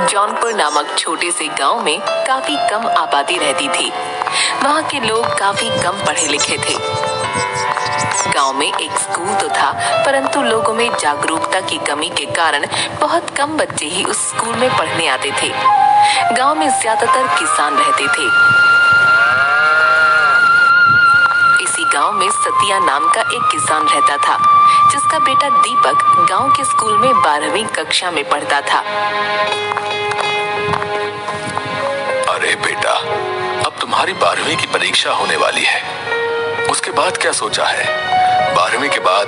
जौनपुर नामक छोटे से गांव में काफी कम आबादी रहती थी। वहां के लोग काफी कम पढ़े लिखे थे। गांव में एक स्कूल तो था, परंतु लोगों में जागरूकता की कमी के कारण बहुत कम बच्चे ही उस स्कूल में पढ़ने आते थे। गांव में ज्यादातर किसान रहते थे। इसी गांव में सतिया नाम का एक किसान रहता था, जिसका बेटा दीपक गांव के स्कूल में 12वीं कक्षा में पढ़ता था। अरे बेटा, अब तुम्हारी 12वीं की परीक्षा होने वाली है। उसके बाद क्या सोचा है? 12वीं के बाद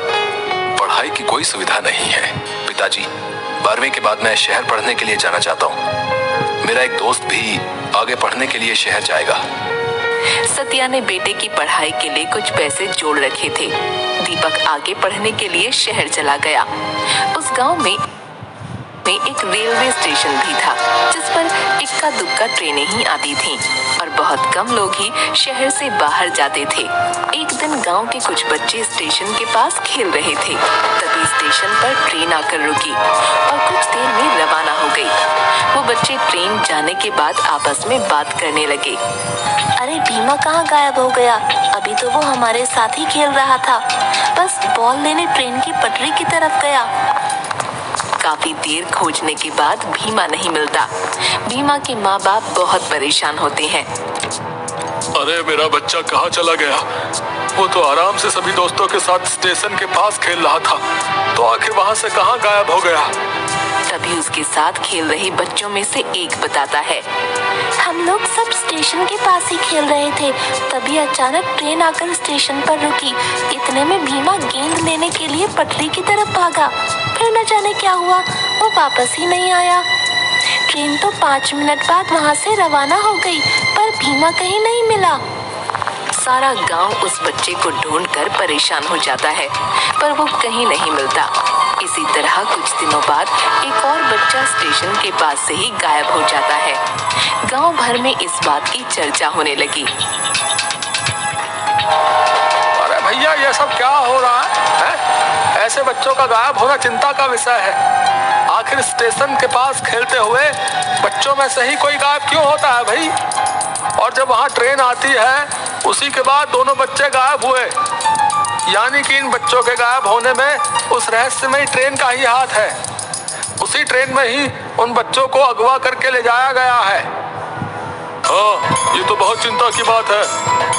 पढ़ाई की कोई सुविधा नहीं है। पिताजी, 12वीं के बाद मैं शहर पढ़ने के लिए जाना चाहता हूँ। मेरा एक दोस्त भी आगे पढ़ने के लिए शहर जाएगा। सतिया ने बेटे की पढ़ाई के लिए कुछ पैसे जोड़ रखे थे। दीपक आगे पढ़ने के लिए शहर चला गया। उस गांव में एक रेलवे स्टेशन भी था, जिस पर इक्का दुक्का ट्रेनें ही आती थीं और बहुत कम लोग ही शहर से बाहर जाते थे। एक दिन गांव के कुछ बच्चे स्टेशन के पास खेल रहे थे। तभी स्टेशन पर ट्रेन आकर रुकी और कुछ देर में रवाना हो गई। वो बच्चे ट्रेन जाने के बाद आपस में बात करने लगे। अरे भीमा कहाँ गायब हो गया? अभी तो वो हमारे साथ ही खेल रहा था। बस बॉल लेने ट्रेन की पटरी की तरफ गया। काफी देर खोजने के बाद भीमा नहीं मिलता। भीमा के माँ बाप बहुत परेशान होते हैं। अरे मेरा बच्चा कहाँ चला गया? वो तो आराम से सभी दोस्तों के साथ स्टेशन के पास खेल रहा था, तो आखिर वहाँ से कहाँ गायब हो गया? तभी उसके साथ खेल रहे बच्चों में से एक बताता है, हम लोग सब स्टेशन के पास ही खेल रहे थे। तभी अचानक ट्रेन आकर स्टेशन पर रुकी। इतने में भीमा गेंद लेने के लिए पटरी की तरफ भागा। फिर न जाने क्या हुआ, वो वापस ही नहीं आया। ट्रेन तो 5 मिनट बाद वहाँ से रवाना हो गई, पर भीमा कहीं नहीं मिला। सारा गांव उस बच्चे को ढूंढकर परेशान हो जाता है, पर वो कहीं नहीं मिलता। इसी तरह कुछ दिनों बाद एक और बच्चा स्टेशन के पास से ही गायब हो जाता है। गांव भर में इस बात की चर्चा होने लगी। अरे भैया, ये सब क्या हो रहा है? ऐसे बच्चों का गायब होना चिंता का विषय है। आखिर स्टेशन के पास खेलते हुए बच्चों में से ही कोई गायब क्यों होता है भाई? और जब वहाँ ट्रेन आती है, उसी के बाद दोनों बच्चे गायब हुए। यानी कि इन बच्चों के गायब होने में उस रहस्यमयी ट्रेन का ही हाथ है। उसी ट्रेन में ही उन बच्चों को अगवा करके ले जाया गया है। हाँ, ये तो बहुत चिंता की बात है।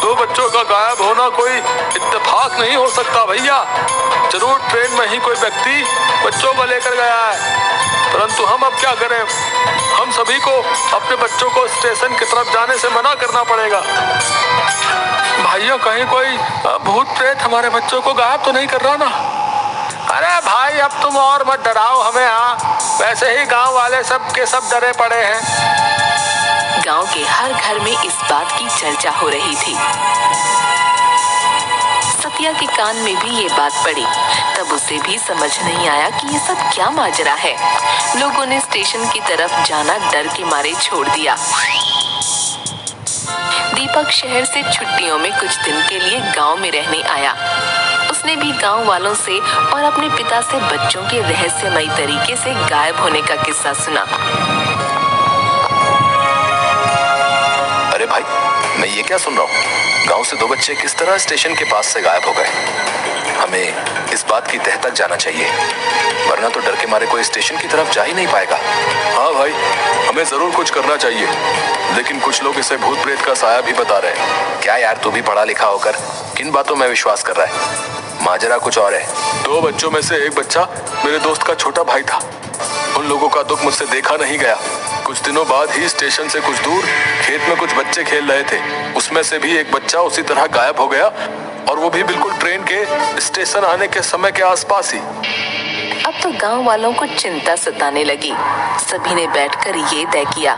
2 बच्चों का गायब होना कोई इत्तेफाक नहीं हो सकता भैया। जरूर ट्रेन में ही कोई व्यक्ति बच्चों को लेकर गया है। परंतु हम अब क्या करें? हम सभी को अपने बच्चों को स्टेशन की तरफ जाने से मना करना पड़ेगा। भाइयों, कहीं कोई भूत प्रेत हमारे बच्चों को गायब तो नहीं कर रहा ना? अरे भाई, अब तुम और मत डराओ हमें। हाँ, वैसे ही गांव वाले सब के सब डरे पड़े हैं। गांव के हर घर में इस बात की चर्चा हो रही थी। सतिया के कान में भी ये बात पड़ी। तब उसे भी समझ नहीं आया कि ये सब क्या माजरा है। लोगों ने स्टेशन की तरफ जाना डर के मारे छोड़ दिया। दीपक शहर से छुट्टियों में कुछ दिन के लिए गांव में रहने आया। उसने भी गांव वालों से और अपने पिता से बच्चों के रहस्यमयी तरीके से गायब होने का किस्सा सुना। अरे भाई, मैं ये क्या सुन रहा हूँ? गांव से 2 बच्चे किस तरह स्टेशन के पास से गायब हो गए? हमें इस बात की तह तक जाना चाहिए, वरना तो डर के मारे कोई स्टेशन की तरफ जा ही नहीं पाएगा। हाँ भाई, हमें जरूर कुछ करना चाहिए, लेकिन कुछ लोग इसे भूत प्रेत का साया भी बता रहे हैं। क्या यार, तू भी पढ़ा लिखा होकर किन बातों में विश्वास कर रहा है? माजरा कुछ और है। 2 बच्चों में से एक बच्चा मेरे दोस्त का छोटा भाई था। उन लोगों का दुख मुझसे देखा नहीं गया। कुछ दिनों बाद ही स्टेशन से कुछ दूर खेत में कुछ बच्चे खेल रहे थे। उसमें से भी एक बच्चा उसी तरह गायब हो गया, और वो भी बिल्कुल ट्रेन के स्टेशन आने के समय के आसपास ही। अब तो गांव वालों को चिंता सताने लगी। सभी ने बैठकर ये तय किया,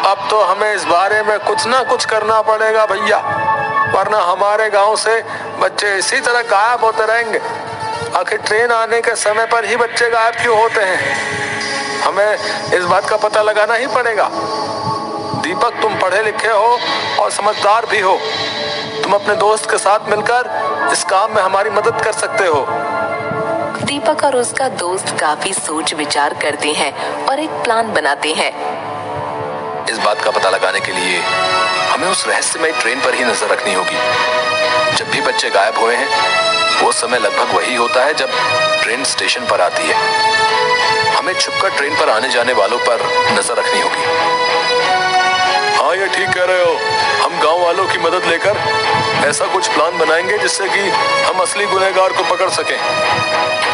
अब तो हमें इस बारे में कुछ ना कुछ करना पड़ेगा भैया, वरना हमारे गांव से बच्चे इसी तरह गायब होते रहेंगे। आखिर ट्रेन आने के समय पर ही बच्चे गायब क्यों होते हैं? हमें इस बात का पता लगाना ही पड़ेगा। दीपक, तुम पढ़े लिखे हो और समझदार भी हो। तुम अपने दोस्त के साथ मिलकर इस काम में हमारी मदद कर सकते हो। दीपक और उसका दोस्त काफी सोच विचार करते हैं और एक प्लान बनाते हैं। इस बात का पता लगाने के लिए हमें उस रहस्यमय ट्रेन पर ही नजर रखनी होगी। जब भी बच्चे गायब हुए हैं वो समय लगभग वही होता है जब ट्रेन स्टेशन पर आती है। हमें छुपकर ट्रेन पर आने जाने वालों पर नजर रखनी होगी। हाँ, ये ठीक कह रहे हो। हम गांव वालों की मदद लेकर ऐसा कुछ प्लान बनाएंगे जिससे कि हम असली गुनहगार को पकड़ सकें।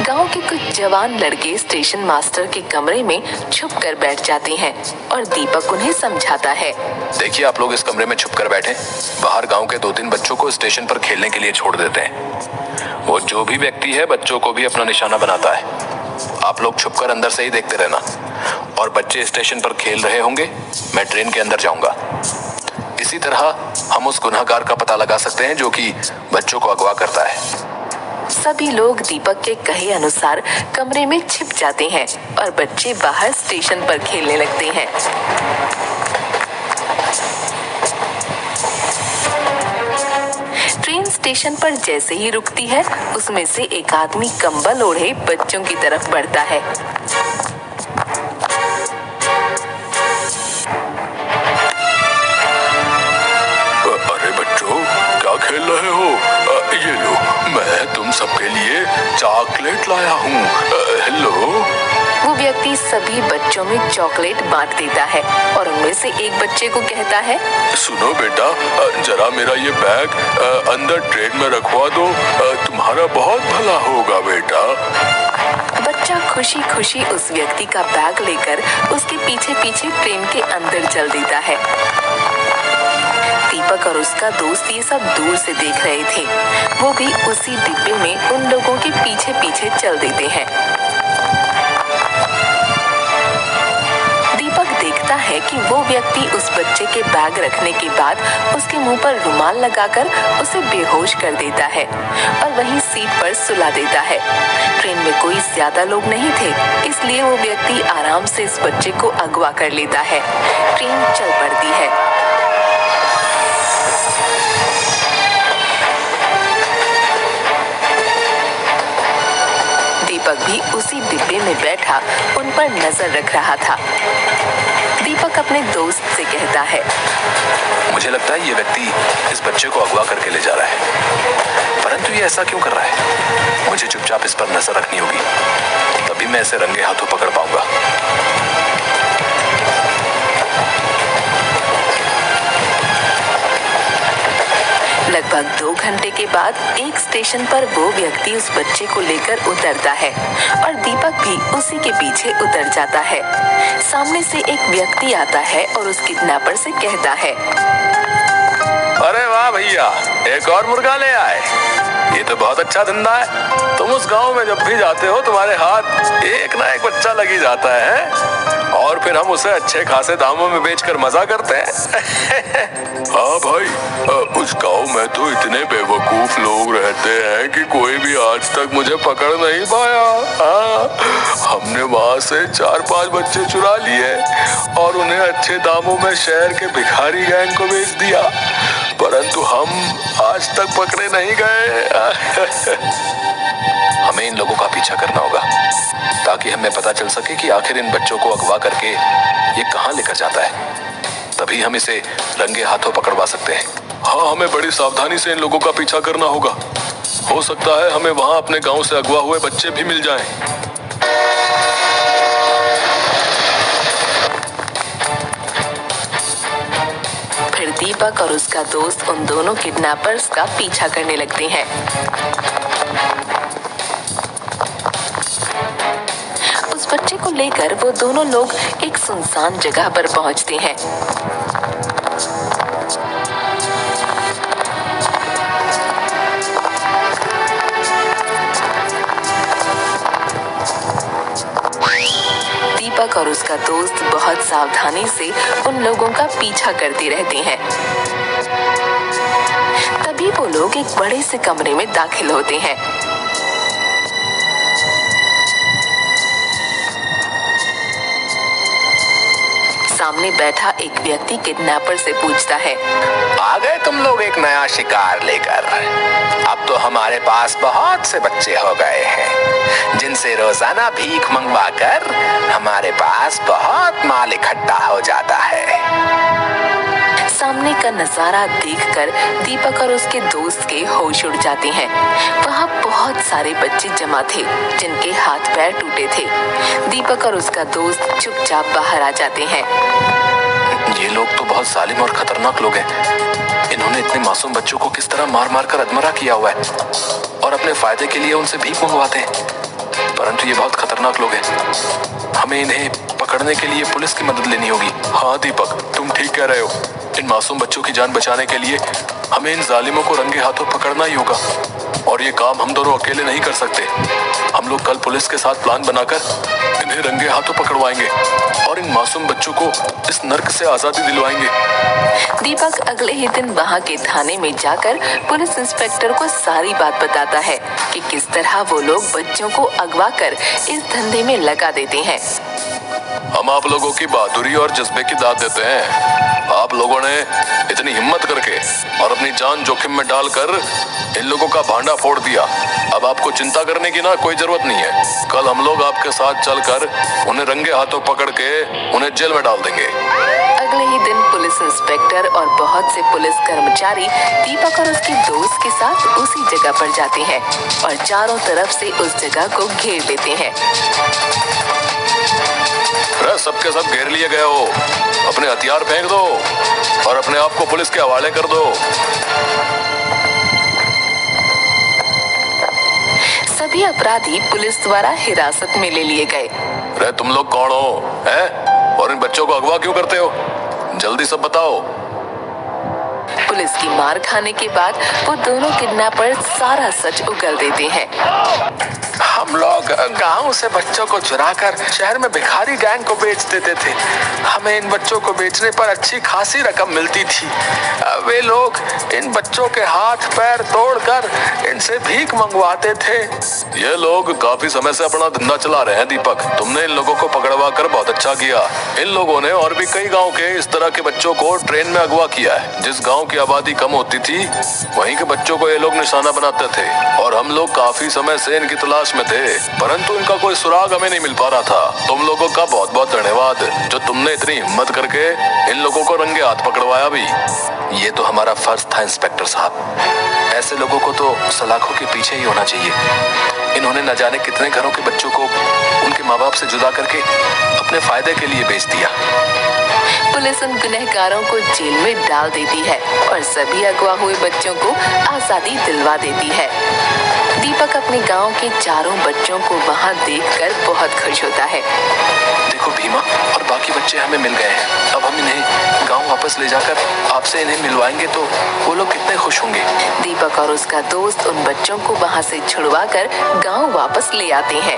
गांव के कुछ जवान लड़के स्टेशन मास्टर के कमरे में छुप कर बैठ जाते हैं और दीपक उन्हें समझाता है। देखिए, आप लोग इस कमरे में छुप कर बैठे, बाहर गांव के 2-3 बच्चों को स्टेशन पर खेलने के लिए छोड़ देते हैं। वो जो भी व्यक्ति है बच्चों को भी अपना निशाना बनाता है। आप लोग छुपकर अंदर से ही देखते रहना और बच्चे स्टेशन पर खेल रहे होंगे, मैं ट्रेन के अंदर जाऊंगा। इसी तरह हम उस गुनहगार का पता लगा सकते हैं जो कि बच्चों को अगवा करता है। सभी लोग दीपक के कहे अनुसार कमरे में छिप जाते हैं और बच्चे बाहर स्टेशन पर खेलने लगते हैं। ट्रेन स्टेशन पर जैसे ही रुकती है उसमें से एक आदमी कंबल ओढ़े बच्चों की तरफ बढ़ता है। अरे बच्चों, क्या खेल रहे हो? ये लो, मैं तुम सबके लिए चॉकलेट लाया हूँ। हेलो। वो व्यक्ति सभी बच्चों में चॉकलेट बांट देता है और उनमें से एक बच्चे को कहता है, सुनो बेटा, जरा मेरा ये बैग अंदर ट्रेन में रखवा दो, तुम्हारा बहुत भला होगा बेटा। बच्चा खुशी खुशी उस व्यक्ति का बैग लेकर उसके पीछे पीछे ट्रेन के अंदर चल देता है। दीपक और उसका दोस्त ये सब दूर से देख रहे थे। वो भी उसी डिब्बे में उन लोगों के पीछे पीछे चल देते हैं। दीपक देखता है कि वो व्यक्ति उस बच्चे के बैग रखने के बाद उसके मुंह पर रुमाल लगाकर उसे बेहोश कर देता है और वहीं सीट पर सुला देता है। ट्रेन में कोई ज्यादा लोग नहीं थे, इसलिए वो व्यक्ति आराम से इस बच्चे को अगवा कर लेता है। ट्रेन चल पड़ती है। दीपक भी उसी डिब्बे में बैठा उन पर नजर रख रहा था। दीपक अपने दोस्त से कहता है, मुझे लगता है ये व्यक्ति इस बच्चे को अगवा करके ले जा रहा है, परंतु ये ऐसा क्यों कर रहा है? मुझे चुपचाप इस पर नजर रखनी होगी, तभी मैं इसे रंगे हाथों पकड़ पाऊंगा। लगभग 2 घंटे के बाद एक स्टेशन पर वो व्यक्ति उस बच्चे को लेकर उतरता है और दीपक भी उसी के पीछे उतर जाता है। सामने से एक व्यक्ति आता है और उस किडनैपर से कहता है, अरे वाह भैया, एक और मुर्गा ले आए। ये तो बहुत अच्छा धंधा है। तुम उस गांव में जब भी जाते हो तुम्हारे हाथ एक ना एक बच्चा लगी जाता है और फिर हम उसे अच्छे खासे दामों में बेचकर मजा करते हैं। हाँ भाई, उस गांव में तो इतने बेवकूफ लोग रहते हैं कि कोई भी आज तक मुझे पकड़ नहीं पाया। हमने वहां से 4-5 बच्चे चुरा लिए और उन्हें अच्छे दामों में शहर के भिखारी गैंग को बेच दिया, परंतु हम आज तक पकड़े नहीं गए। हमें इन लोगों का पीछा करना होगा ताकि हमें पता चल सके कि आखिर इन बच्चों को अगवा करके ये कहाँ लेकर जाता है, तभी हम इसे रंगे हाथों पकड़वा सकते हैं। हाँ, हमें बड़ी सावधानी से इन लोगों का पीछा करना होगा। हो सकता है हमें वहां अपने गांव से अगवा हुए बच्चे भी मिल जाएं। फिर दीपक और उसका दोस्त उन दोनों किडनैपर्स का पीछा करने लगते हैं। उस बच्चे को लेकर वो दोनों लोग एक सुनसान जगह पर पहुंचते हैं। दीपक और उसका दोस्त बहुत सावधानी से उन लोगों का पीछा करते रहते हैं। तभी वो लोग एक बड़े से कमरे में दाखिल होते हैं। सामने बैठा एक व्यक्ति किडनैपर से पूछता है, आ गए तुम लोग एक नया शिकार लेकर। अब तो हमारे पास बहुत से बच्चे हो गए हैं जिनसे रोजाना भीख मंगवा कर हमारे पास बहुत माल इकट्ठा हो जाता है। सामने का नजारा देखकर दीपक और उसके दोस्त के होश उड़ जाते हैं। वहाँ बहुत सारे बच्चे जमा थे जिनके हाथ पैर टूटे थे। दीपक और उसका दोस्त चुपचाप बाहर आ जाते हैं। ये लोग तो बहुत जालिम और खतरनाक लोग हैं। इन्होंने इतने मासूम बच्चों को किस तरह मार मार कर अधमरा किया हुआ है और अपने फायदे के लिए उनसे भीख मंगवाते हैं। परंतु ये बहुत खतरनाक लोग हैं। हमें इन्हें पकड़ने के लिए पुलिस की मदद लेनी होगी। हाँ दीपक, तुम ठीक कह रहे हो। इन मासूम बच्चों की जान बचाने के लिए हमें इन जालिमों को रंगे हाथों पकड़ना ही होगा और ये काम हम दोनों अकेले नहीं कर सकते। हम लोग कल पुलिस के साथ प्लान बनाकर इन्हें रंगे हाथों पकड़वाएंगे और इन मासूम बच्चों को इस नर्क से आजादी दिलवाएंगे। दीपक अगले ही दिन वहाँ के थाने में जाकर पुलिस इंस्पेक्टर को सारी बात बताता है कि किस तरह वो लोग बच्चों को अगवा कर इस धंधे में लगा देते हैं। हम आप लोगों की बहादुरी और जज्बे की दाद देते हैं। आप लोगों ने इतनी हिम्मत करके और अपनी जान जोखिम में डालकर इन लोगों का भांडा फोड़ दिया। अब आपको चिंता करने की ना कोई जरूरत नहीं है। कल हम लोग आपके साथ चलकर उन्हें रंगे हाथों पकड़ के उन्हें जेल में डाल देंगे। अगले ही दिन पुलिस इंस्पेक्टर और बहुत से पुलिस कर्मचारी दीपक और उसके दोस्त के साथ उसी जगह पर जाते हैं और चारों तरफ से उस जगह को घेर लेते हैं। सबके सब घेर लिए गए हो, अपने हथियार फेंक दो और अपने आप को पुलिस के हवाले कर दो। सभी अपराधी पुलिस द्वारा हिरासत में ले लिए गए। अरे तुम लोग कौन हो हैं? और इन बच्चों को अगवा क्यों करते हो? जल्दी सब बताओ। पुलिस की मार खाने के बाद वो दोनों किडनैपर सारा सच उगल देते हैं। हम लोग गांव से बच्चों को चुराकर शहर में भिखारी गैंग को बेच देते थे। हमें इन बच्चों को बेचने पर अच्छी खासी रकम मिलती थी। वे लोग इन बच्चों के हाथ पैर तोड़कर इनसे भीख मंगवाते थे। ये लोग काफी समय से अपना धंधा चला रहे हैं दीपक। तुमने इन लोगों को पकड़वा कर बहुत अच्छा किया। इन लोगों ने और भी कई गाँव के इस तरह के बच्चों को ट्रेन में अगवा किया है। जिस गाँव की आबादी कम होती थी वहीं के बच्चों को ये लोग निशाना बनाते थे और हम लोग काफी समय से इनकी तलाश में थे, परंतु इनका कोई सुराग हमें नहीं मिल पा रहा था। तुम लोगों का बहुत बहुत धन्यवाद जो तुमने इतनी हिम्मत करके इन लोगों को रंगे हाथ पकड़वाया भी। ये तो हमारा फर्ज था इंस्पेक्टर साहब। ऐसे लोगों को तो सलाखों के पीछे ही होना चाहिए। इन्होंने न जाने कितने घरों के बच्चों को उनके माँ बाप से जुदा करके अपने फायदे के लिए बेच दिया। पुलिस उन गुनहगारों को जेल में डाल देती है और सभी अगवा हुए बच्चों को आजादी दिलवा देती है। दीपक अपने गांव के चारों बच्चों को वहां देखकर बहुत खुश होता है। देखो भीमा और बाकी बच्चे हमें मिल गए हैं। अब हम इन्हें गांव वापस ले जाकर आपसे इन्हें मिलवाएंगे तो वो लोग कितने खुश होंगे। दीपक और उसका दोस्त उन बच्चों को वहां से छुड़वाकर गांव वापस ले आते हैं।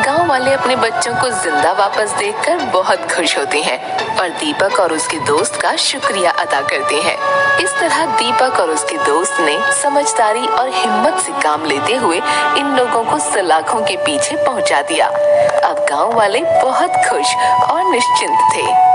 गांव वाले अपने बच्चों को जिंदा वापस देखकर बहुत खुश होते हैं और दीपक और उसके दोस्त का शुक्रिया अदा करते हैं। इस तरह दीपक और उसके दोस्त ने समझदारी और हिम्मत से काम लेते हुए इन लोगों को सलाखों के पीछे पहुंचा दिया। अब गांव वाले बहुत खुश और निश्चिंत थे।